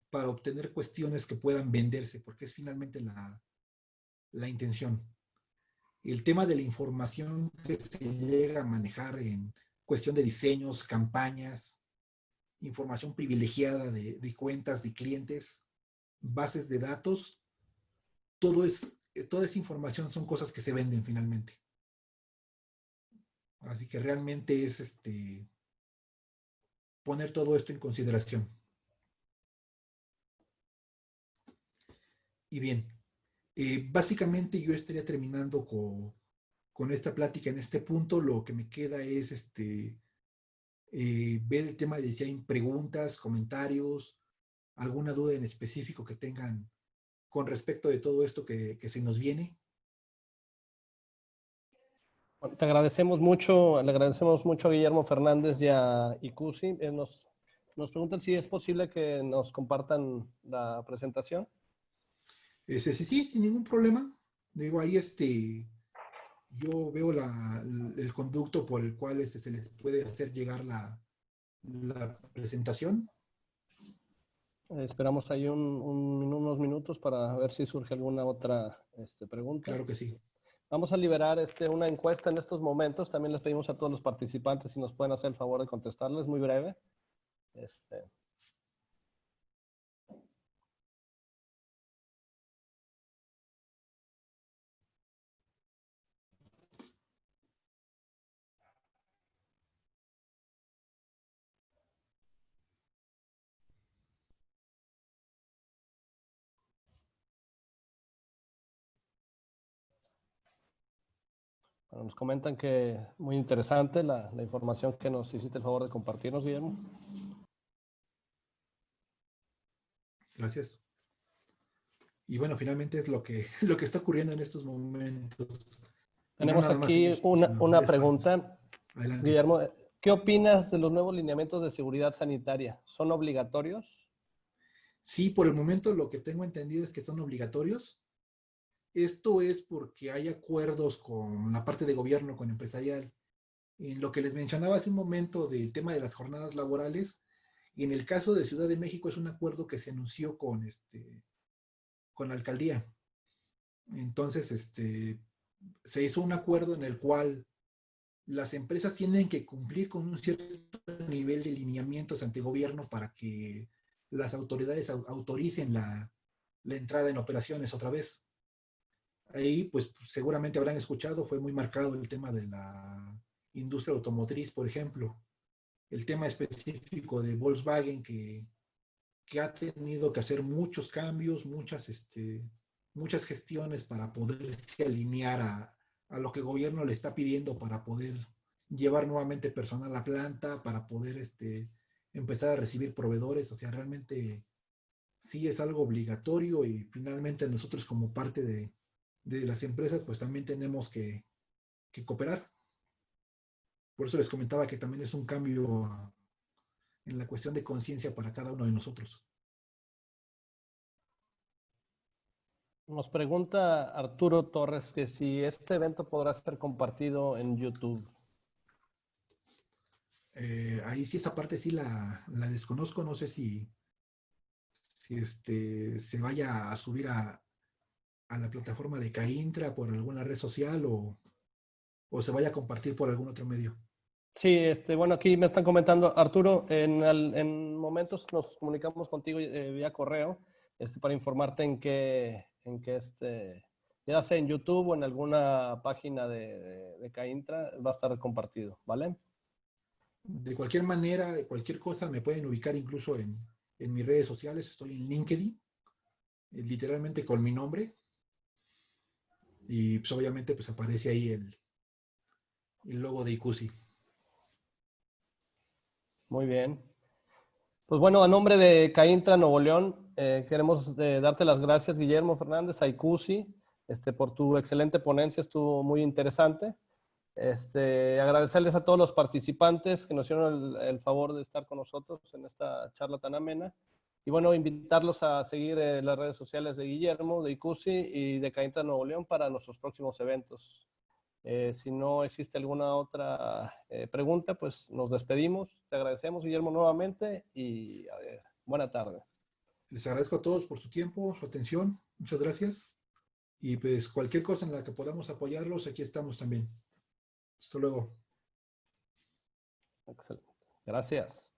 Speaker 1: para obtener cuestiones que puedan venderse, porque es finalmente la intención. El tema de la información que se llega a manejar en cuestión de diseños, campañas, información privilegiada de cuentas, de clientes, bases de datos, toda esa información son cosas que se venden finalmente. Así que realmente es poner todo esto en consideración. Y bien, básicamente yo estaría terminando con esta plática en este punto. Lo que me queda es ver el tema de si hay preguntas, comentarios, alguna duda en específico que tengan con respecto de todo esto que se nos viene.
Speaker 2: Te agradecemos mucho, le agradecemos mucho a Guillermo Fernández y a Icusi. Nos preguntan si es posible que nos compartan la presentación.
Speaker 1: Sí, sin ningún problema. Digo, ahí yo veo el conducto por el cual se les puede hacer llegar la presentación.
Speaker 2: Esperamos ahí unos minutos para ver si surge alguna otra pregunta.
Speaker 1: Claro que sí.
Speaker 2: Vamos a liberar una encuesta en estos momentos. También les pedimos a todos los participantes si nos pueden hacer el favor de contestarles, muy breve. Bueno, nos comentan que muy interesante la información que nos hiciste el favor de compartirnos, Guillermo.
Speaker 1: Gracias. Y bueno, finalmente es lo que está ocurriendo en estos momentos.
Speaker 2: Tenemos aquí una pregunta.
Speaker 1: Adelante.
Speaker 2: Guillermo, ¿qué opinas de los nuevos lineamientos de seguridad sanitaria? ¿Son obligatorios?
Speaker 1: Sí, por el momento lo que tengo entendido es que son obligatorios. Esto es porque hay acuerdos con la parte de gobierno, con empresarial. En lo que les mencionaba hace un momento del tema de las jornadas laborales, y en el caso de Ciudad de México es un acuerdo que se anunció con la alcaldía. Entonces, se hizo un acuerdo en el cual las empresas tienen que cumplir con un cierto nivel de lineamientos ante gobierno para que las autoridades autoricen la entrada en operaciones otra vez. Ahí, pues seguramente habrán escuchado, fue muy marcado el tema de la industria automotriz, por ejemplo. El tema específico de Volkswagen, que ha tenido que hacer muchos cambios, muchas gestiones para poderse alinear a lo que el gobierno le está pidiendo para poder llevar nuevamente personal a la planta, para poder empezar a recibir proveedores. O sea, realmente sí es algo obligatorio y finalmente nosotros como parte de las empresas pues también tenemos que cooperar. Por eso les comentaba que también es un cambio en la cuestión de conciencia para cada uno de nosotros.
Speaker 2: Nos pregunta Arturo Torres que si este evento podrá ser compartido en YouTube.
Speaker 1: Ahí sí, esa parte sí la desconozco, no sé si se vaya a subir a la plataforma de Caintra por alguna red social o se vaya a compartir por algún otro medio.
Speaker 2: Sí, bueno, aquí me están comentando, Arturo, en momentos nos comunicamos contigo vía correo para informarte ya sea en YouTube o en alguna página de Caintra, va a estar compartido, ¿vale?
Speaker 1: De cualquier manera, cualquier cosa, me pueden ubicar incluso en mis redes sociales. Estoy en LinkedIn, literalmente con mi nombre. Y pues obviamente pues aparece ahí el logo de ICUSI.
Speaker 2: Muy bien. Pues bueno, a nombre de Caintra Nuevo León, queremos darte las gracias, Guillermo Fernández, a ICUSI, por tu excelente ponencia, estuvo muy interesante. Agradecerles a todos los participantes que nos hicieron el favor de estar con nosotros en esta charla tan amena. Y bueno, invitarlos a seguir las redes sociales de Guillermo, de ICUSI y de Caintra Nuevo León para nuestros próximos eventos. Si no existe alguna otra pregunta, pues nos despedimos. Te agradecemos, Guillermo, nuevamente y buena tarde.
Speaker 1: Les agradezco a todos por su tiempo, su atención. Muchas gracias. Y pues cualquier cosa en la que podamos apoyarlos, aquí estamos también. Hasta luego.
Speaker 2: Excelente. Gracias.